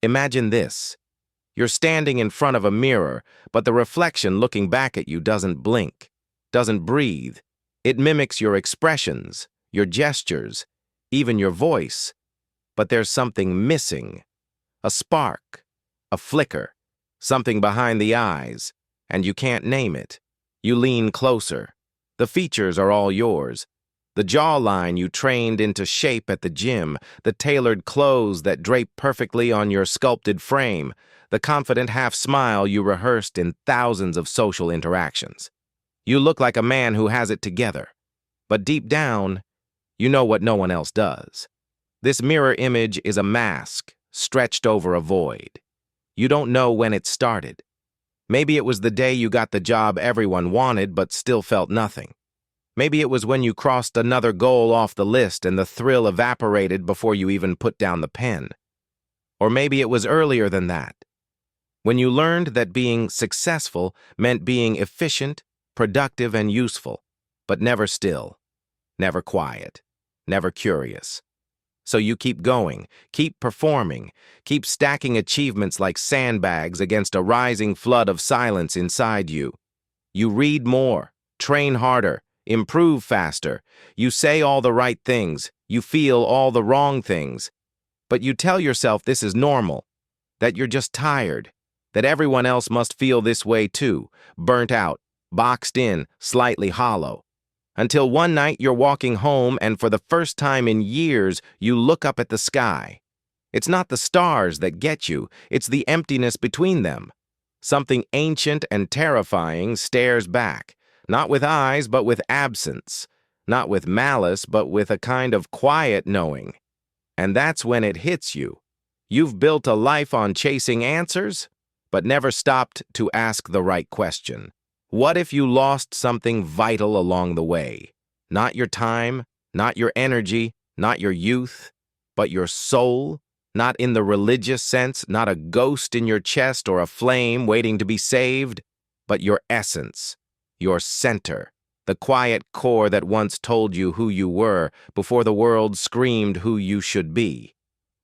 Imagine this. You're standing in front of a mirror, but the reflection looking back at you doesn't blink, doesn't breathe. It mimics your expressions, your gestures, even your voice. But there's something missing. A spark, a flicker, something behind the eyes, and you can't name it. You lean closer. The features are all yours. The jawline you trained into shape at the gym, the tailored clothes that drape perfectly on your sculpted frame, the confident half-smile you rehearsed in thousands of social interactions. You look like a man who has it together. But deep down, you know what no one else does. This mirror image is a mask stretched over a void. You don't know when it started. Maybe it was the day you got the job everyone wanted but still felt nothing. Maybe it was when you crossed another goal off the list and the thrill evaporated before you even put down the pen. Or maybe it was earlier than that, when you learned that being successful meant being efficient, productive, and useful, but never still, never quiet, never curious. So you keep going, keep performing, keep stacking achievements like sandbags against a rising flood of silence inside you. You read more, train harder, improve faster. You say all the right things, you feel all the wrong things. But you tell yourself this is normal, that you're just tired, that everyone else must feel this way too, burnt out, boxed in, slightly hollow. Until one night you're walking home and for the first time in years you look up at the sky. It's not the stars that get you, it's the emptiness between them. Something ancient and terrifying stares back, not with eyes but with absence, not with malice but with a kind of quiet knowing. And that's when it hits you. You've built a life on chasing answers, but never stopped to ask the right question. What if you lost something vital along the way? Not your time, not your energy, not your youth, but your soul? Not in the religious sense, not a ghost in your chest or a flame waiting to be saved, but your essence, your center, the quiet core that once told you who you were before the world screamed who you should be.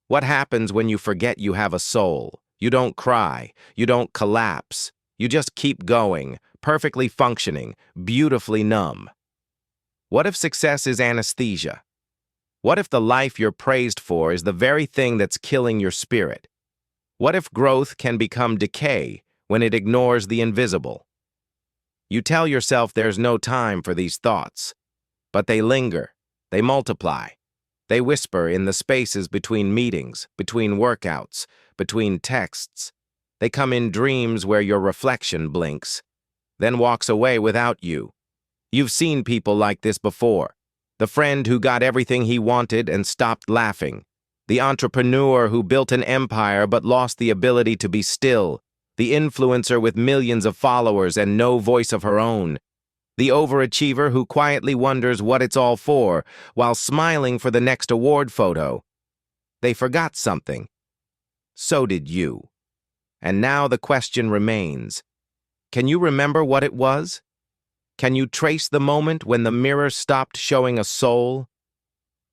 What happens when you forget you have a soul? You don't cry, you don't collapse, you just keep going, perfectly functioning, beautifully numb. What if success is anesthesia? What if the life you're praised for is the very thing that's killing your spirit? What if growth can become decay when it ignores the invisible? You tell yourself there's no time for these thoughts, but they linger, they multiply. They whisper in the spaces between meetings, between workouts, between texts. They come in dreams where your reflection blinks, then walks away without you. You've seen people like this before. The friend who got everything he wanted and stopped laughing. The entrepreneur who built an empire but lost the ability to be still. The influencer with millions of followers and no voice of her own. The overachiever who quietly wonders what it's all for while smiling for the next award photo. They forgot something. So did you. And now the question remains. Can you remember what it was? Can you trace the moment when the mirror stopped showing a soul?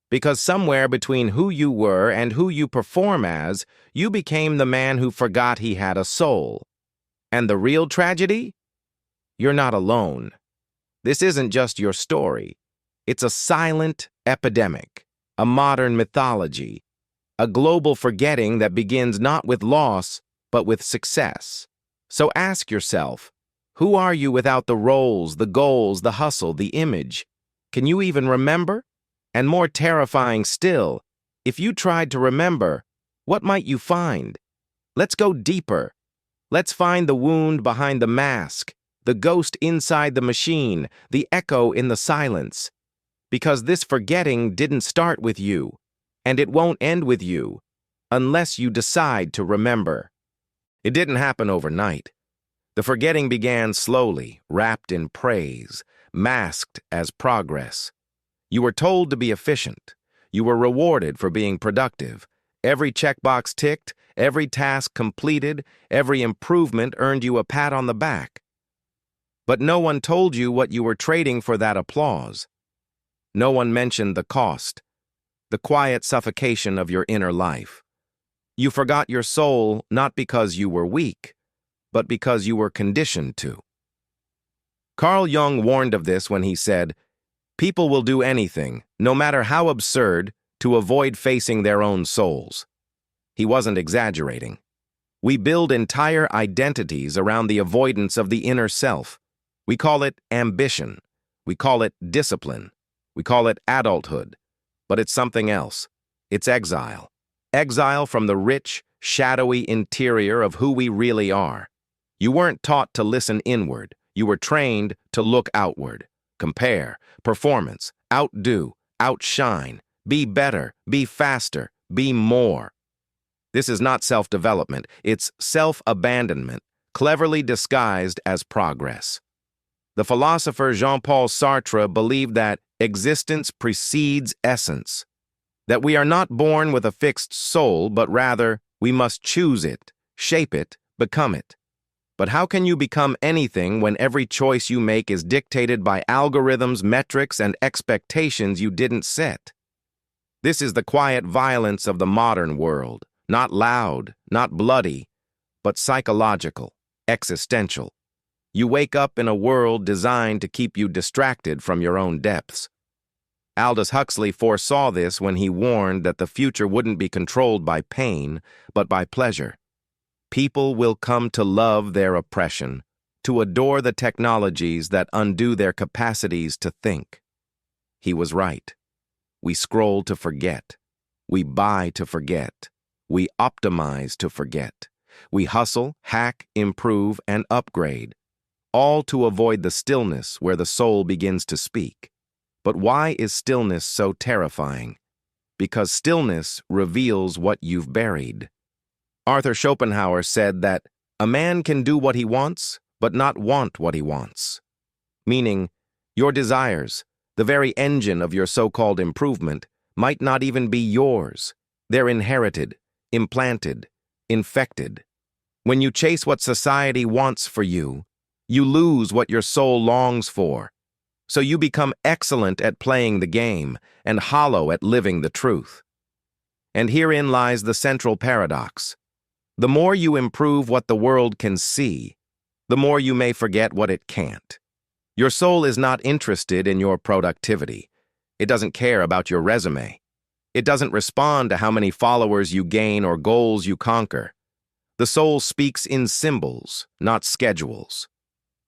Because somewhere between who you were and who you perform as, you became the man who forgot he had a soul. And the real tragedy? You're not alone. This isn't just your story. It's a silent epidemic, a modern mythology, a global forgetting that begins not with loss, but with success. So ask yourself, who are you without the roles, the goals, the hustle, the image? Can you even remember? And more terrifying still, if you tried to remember, what might you find? Let's go deeper. Let's find the wound behind the mask, the ghost inside the machine, the echo in the silence. Because this forgetting didn't start with you, and it won't end with you, unless you decide to remember. It didn't happen overnight. The forgetting began slowly, wrapped in praise, masked as progress. You were told to be efficient. You were rewarded for being productive. Every checkbox ticked, every task completed, every improvement earned you a pat on the back. But no one told you what you were trading for that applause. No one mentioned the cost, the quiet suffocation of your inner life. You forgot your soul not because you were weak, but because you were conditioned to. Carl Jung warned of this when he said, "People will do anything, no matter how absurd, to avoid facing their own souls." He wasn't exaggerating. We build entire identities around the avoidance of the inner self. We call it ambition. We call it discipline. We call it adulthood. But it's something else. It's exile. Exile from the rich, shadowy interior of who we really are. You weren't taught to listen inward. You were trained to look outward. Compare, performance, outdo, outshine, be better, be faster, be more. This is not self-development, it's self-abandonment, cleverly disguised as progress. The philosopher Jean-Paul Sartre believed that existence precedes essence, that we are not born with a fixed soul, but rather we must choose it, shape it, become it. But how can you become anything when every choice you make is dictated by algorithms, metrics, and expectations you didn't set? This is the quiet violence of the modern world. Not loud, not bloody, but psychological, existential. You wake up in a world designed to keep you distracted from your own depths. Aldous Huxley foresaw this when he warned that the future wouldn't be controlled by pain, but by pleasure. People will come to love their oppression, to adore the technologies that undo their capacities to think. He was right. We scroll to forget. We buy to forget. We optimize to forget. We hustle, hack, improve, and upgrade, all to avoid the stillness where the soul begins to speak. But why is stillness so terrifying? Because stillness reveals what you've buried. Arthur Schopenhauer said that a man can do what he wants, but not want what he wants. Meaning, your desires, the very engine of your so-called improvement, might not even be yours. They're inherited, implanted, infected. When you chase what society wants for you, you lose what your soul longs for. So you become excellent at playing the game and hollow at living the truth. And herein lies the central paradox. The more you improve what the world can see, the more you may forget what it can't. Your soul is not interested in your productivity. It doesn't care about your resume. It doesn't respond to how many followers you gain or goals you conquer. The soul speaks in symbols, not schedules.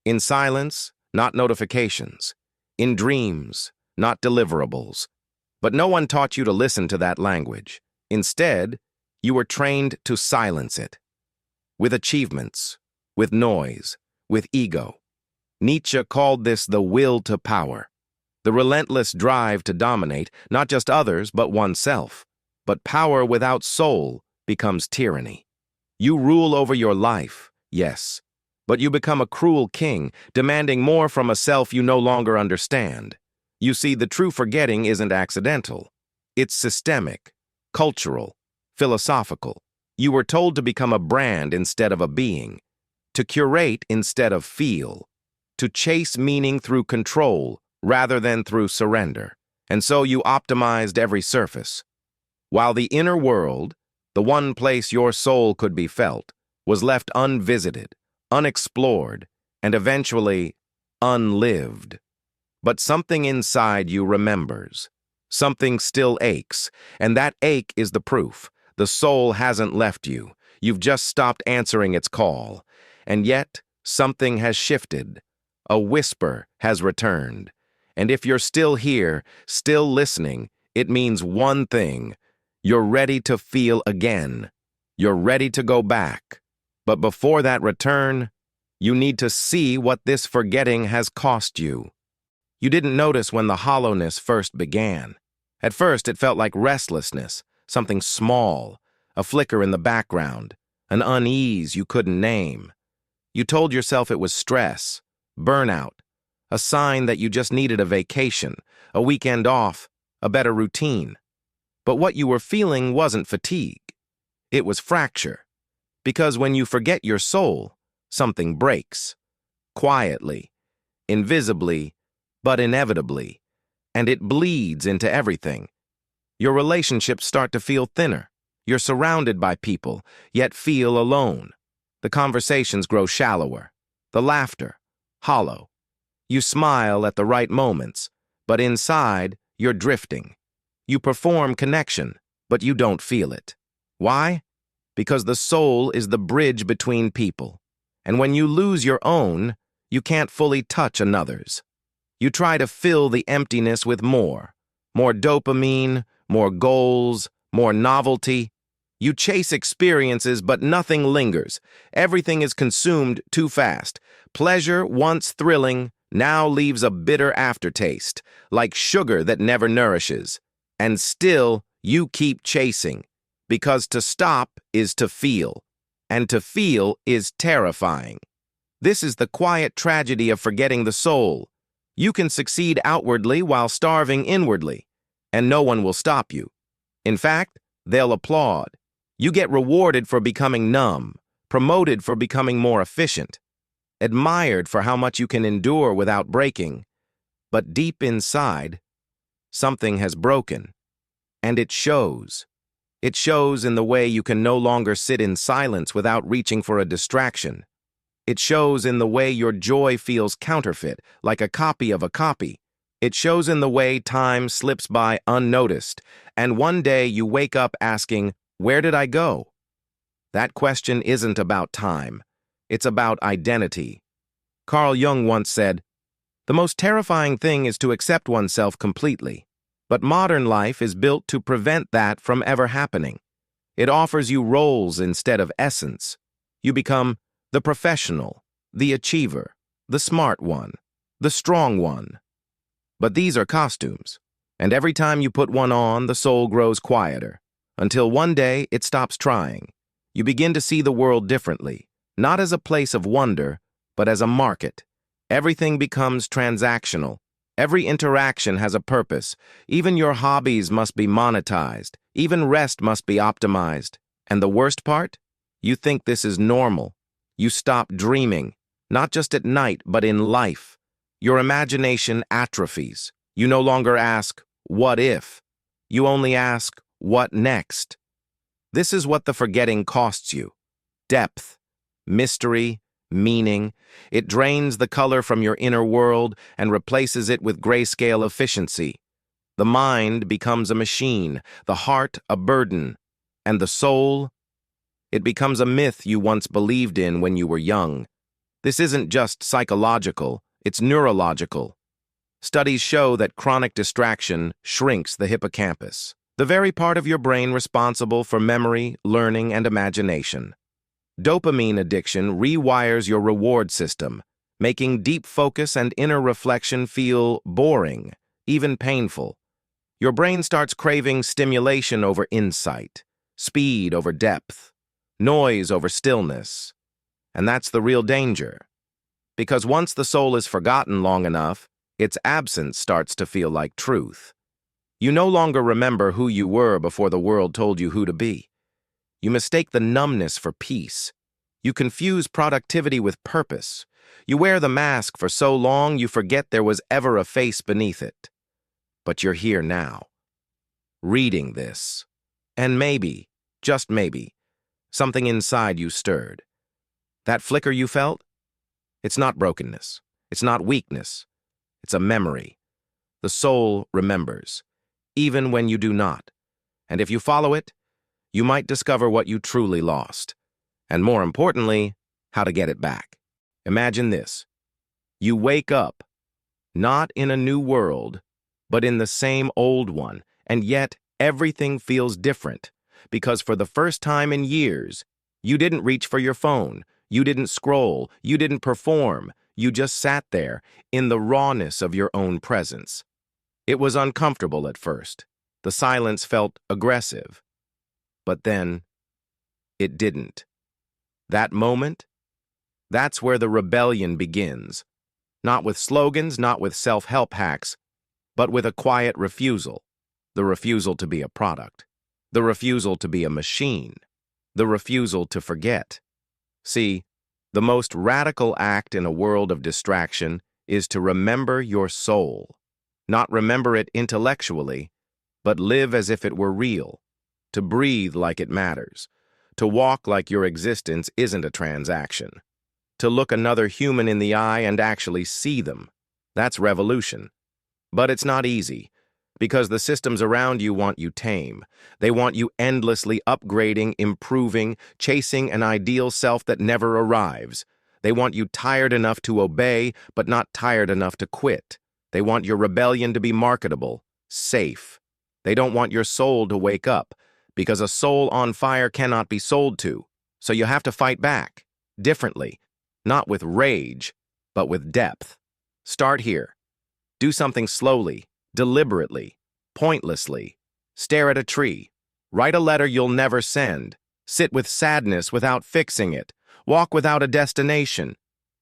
In silence, not notifications. In dreams, not deliverables. But no one taught you to listen to that language. Instead, you were trained to silence it. With achievements, with noise, with ego. Nietzsche called this the will to power. The relentless drive to dominate, not just others, but oneself. But power without soul becomes tyranny. You rule over your life, yes, but you become a cruel king, demanding more from a self you no longer understand. You see, the true forgetting isn't accidental. It's systemic, cultural, philosophical. You were told to become a brand instead of a being, to curate instead of feel, to chase meaning through control, rather than through surrender, and so you optimized every surface. While the inner world, the one place your soul could be felt, was left unvisited, unexplored, and eventually unlived. But something inside you remembers. Something still aches, and that ache is the proof. The soul hasn't left you. You've just stopped answering its call. And yet, something has shifted. A whisper has returned. And if you're still here, still listening, it means one thing. You're ready to feel again. You're ready to go back. But before that return, you need to see what this forgetting has cost you. You didn't notice when the hollowness first began. At first, it felt like restlessness, something small, a flicker in the background, an unease you couldn't name. You told yourself it was stress, burnout, a sign that you just needed a vacation, a weekend off, a better routine. But what you were feeling wasn't fatigue. It was fracture. Because when you forget your soul, something breaks. Quietly, invisibly, but inevitably. And it bleeds into everything. Your relationships start to feel thinner. You're surrounded by people, yet feel alone. The conversations grow shallower, the laughter hollow. You smile at the right moments, but inside, you're drifting. You perform connection, but you don't feel it. Why? Because the soul is the bridge between people. And when you lose your own, you can't fully touch another's. You try to fill the emptiness with more dopamine, more goals, more novelty. You chase experiences, but nothing lingers. Everything is consumed too fast. Pleasure, once thrilling, now leaves a bitter aftertaste, like sugar that never nourishes. And still, you keep chasing, because to stop is to feel, and to feel is terrifying. This is the quiet tragedy of forgetting the soul. You can succeed outwardly while starving inwardly, and no one will stop you. In fact, they'll applaud. You get rewarded for becoming numb, promoted for becoming more efficient, admired for how much you can endure without breaking. But deep inside, something has broken, and it shows. It shows in the way you can no longer sit in silence without reaching for a distraction. It shows in the way your joy feels counterfeit, like a copy of a copy. It shows in the way time slips by unnoticed, and one day you wake up asking, "Where did I go?" That question isn't about time. It's about identity. Carl Jung once said, "The most terrifying thing is to accept oneself completely. But modern life is built to prevent that from ever happening. It offers you roles instead of essence. You become the professional, the achiever, the smart one, the strong one. But these are costumes, and every time you put one on, the soul grows quieter, until one day it stops trying. You begin to see the world differently, not as a place of wonder, but as a market. Everything becomes transactional. Every interaction has a purpose. Even your hobbies must be monetized. Even rest must be optimized. And the worst part? You think this is normal. You stop dreaming, not just at night, but in life. Your imagination atrophies. You no longer ask, "What if?" You only ask, "What next?" This is what the forgetting costs you. Depth, mystery, meaning. It drains the color from your inner world and replaces it with grayscale efficiency. The mind becomes a machine, the heart a burden, and the soul, it becomes a myth you once believed in when you were young. This isn't just psychological, it's neurological. Studies show that chronic distraction shrinks the hippocampus, the very part of your brain responsible for memory, learning, and imagination. Dopamine addiction rewires your reward system, making deep focus and inner reflection feel boring, even painful. Your brain starts craving stimulation over insight, speed over depth, noise over stillness. And that's the real danger. Because once the soul is forgotten long enough, its absence starts to feel like truth. You no longer remember who you were before the world told you who to be. You mistake the numbness for peace. You confuse productivity with purpose. You wear the mask for so long you forget there was ever a face beneath it. But you're here now, reading this. And maybe, just maybe, something inside you stirred. That flicker you felt? It's not brokenness. It's not weakness. It's a memory. The soul remembers, even when you do not. And if you follow it, you might discover what you truly lost. And more importantly, how to get it back. Imagine this. You wake up, not in a new world, but in the same old one, and yet everything feels different. Because for the first time in years, you didn't reach for your phone, you didn't scroll, you didn't perform, you just sat there in the rawness of your own presence. It was uncomfortable at first. The silence felt aggressive. But then, it didn't. That moment, that's where the rebellion begins. Not with slogans, not with self-help hacks, but with a quiet refusal. The refusal to be a product. The refusal to be a machine. The refusal to forget. See, the most radical act in a world of distraction is to remember your soul. Not remember it intellectually, but live as if it were real. to breathe like it matters, to walk like your existence isn't a transaction, to look another human in the eye and actually see them. That's revolution. But it's not easy, because the systems around you want you tame. They want you endlessly upgrading, improving, chasing an ideal self that never arrives. They want you tired enough to obey, but not tired enough to quit. They want your rebellion to be marketable, safe. They don't want your soul to wake up, because a soul on fire cannot be sold to. So you have to fight back, differently, not with rage, but with depth. Start here. Do something slowly, deliberately, pointlessly. Stare at a tree. Write a letter you'll never send. Sit with sadness without fixing it. Walk without a destination.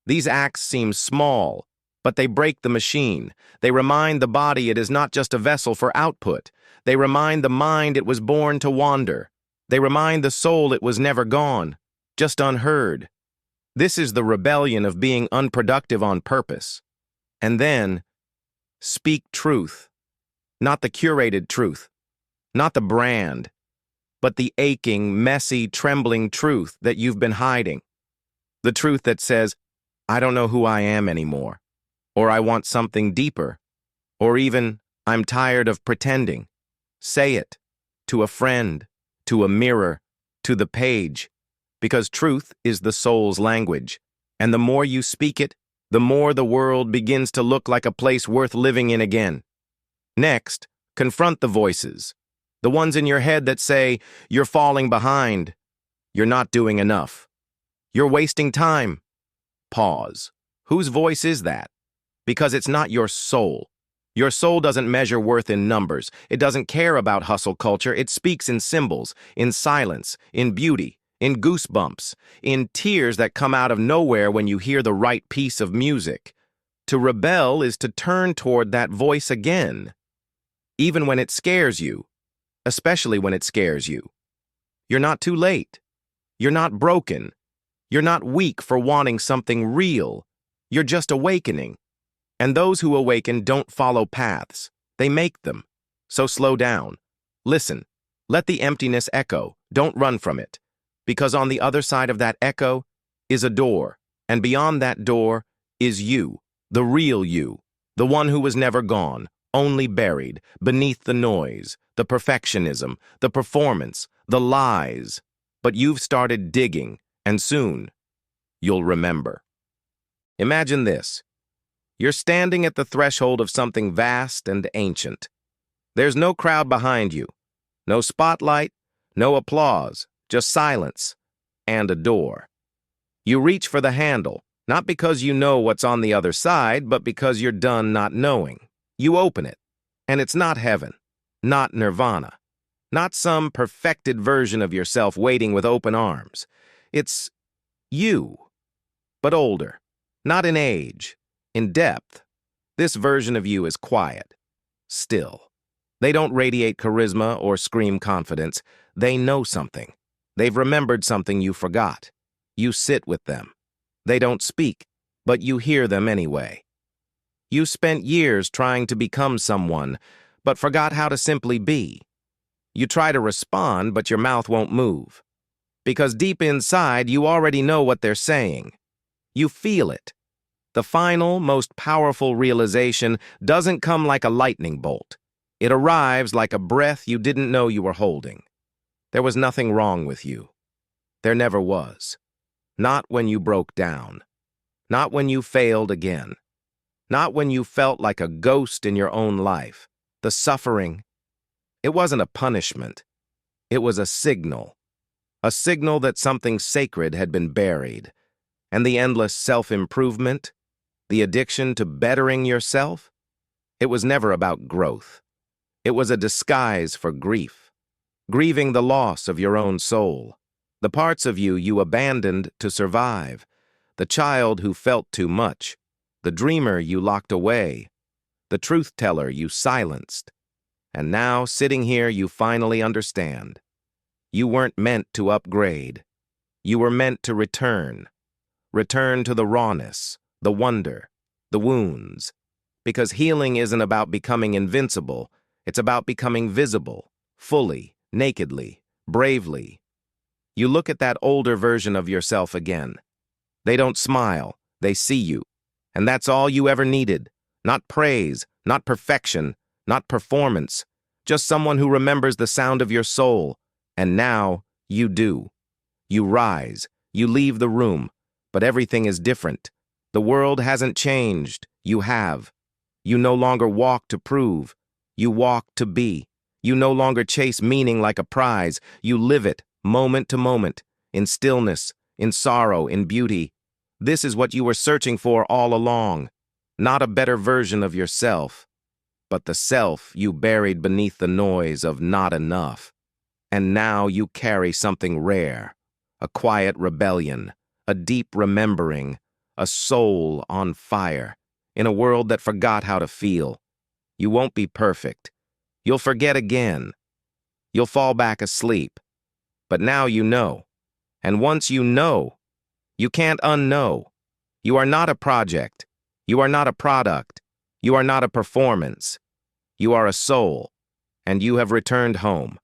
These acts seem small, but they break the machine. They remind the body it is not just a vessel for output. They remind the mind it was born to wander. They remind the soul it was never gone, just unheard. This is the rebellion of being unproductive on purpose. And then, speak truth. Not the curated truth, not the brand, but the aching, messy, trembling truth that you've been hiding. The truth that says, I don't know who I am anymore, or I want something deeper, or even, I'm tired of pretending. Say it, to a friend, to a mirror, to the page, because truth is the soul's language, and the more you speak it, the more the world begins to look like a place worth living in again. Next, confront the voices, the ones in your head that say, you're falling behind, you're not doing enough, you're wasting time. Pause. Whose voice is that? Because it's not your soul. Your soul doesn't measure worth in numbers. It doesn't care about hustle culture. It speaks in symbols, in silence, in beauty, in goosebumps, in tears that come out of nowhere when you hear the right piece of music. To rebel is to turn toward that voice again, even when it scares you, especially when it scares you. You're not too late. You're not broken. You're not weak for wanting something real. You're just awakening. And those who awaken don't follow paths. They make them. So slow down. Listen. Let the emptiness echo. Don't run from it. Because on the other side of that echo is a door. And beyond that door is you, the real you, the one who was never gone, only buried beneath the noise, the perfectionism, the performance, the lies. But you've started digging, and soon you'll remember. Imagine this. You're standing at the threshold of something vast and ancient. There's no crowd behind you, no spotlight, no applause, just silence and a door. You reach for the handle, not because you know what's on the other side, but because you're done not knowing. You open it, and it's not heaven, not nirvana, not some perfected version of yourself waiting with open arms. It's you, but older, not in age, in depth. This version of you is quiet, still. They don't radiate charisma or scream confidence. They know something. They've remembered something you forgot. You sit with them. They don't speak, but you hear them anyway. You spent years trying to become someone, but forgot how to simply be. You try to respond, but your mouth won't move. Because deep inside, you already know what they're saying. You feel it. The final, most powerful realization doesn't come like a lightning bolt. It arrives like a breath you didn't know you were holding. There was nothing wrong with you. There never was. Not when you broke down. Not when you failed again. Not when you felt like a ghost in your own life. The suffering, it wasn't a punishment. It was a signal. A signal that something sacred had been buried. And the endless self-improvement, the addiction to bettering yourself, it was never about growth. It was a disguise for grief. Grieving the loss of your own soul. The parts of you you abandoned to survive. The child who felt too much. The dreamer you locked away. The truth-teller you silenced. And now, sitting here, you finally understand. You weren't meant to upgrade. You were meant to return. Return to the rawness, the wonder, the wounds. Because healing isn't about becoming invincible. It's about becoming visible, fully, nakedly, bravely. You look at that older version of yourself again. They don't smile, they see you. And that's all you ever needed. Not praise, not perfection, not performance. Just someone who remembers the sound of your soul. And now, you do. You rise, you leave the room, but everything is different. The world hasn't changed, you have. You no longer walk to prove, you walk to be. You no longer chase meaning like a prize, you live it, moment to moment, in stillness, in sorrow, in beauty. This is what you were searching for all along. Not a better version of yourself, but the self you buried beneath the noise of not enough. And now you carry something rare, a quiet rebellion, a deep remembering, a soul on fire, in a world that forgot how to feel. You won't be perfect. You'll forget again. You'll fall back asleep. But now you know. And once you know, you can't unknow. You are not a project. You are not a product. You are not a performance. You are a soul. And you have returned home.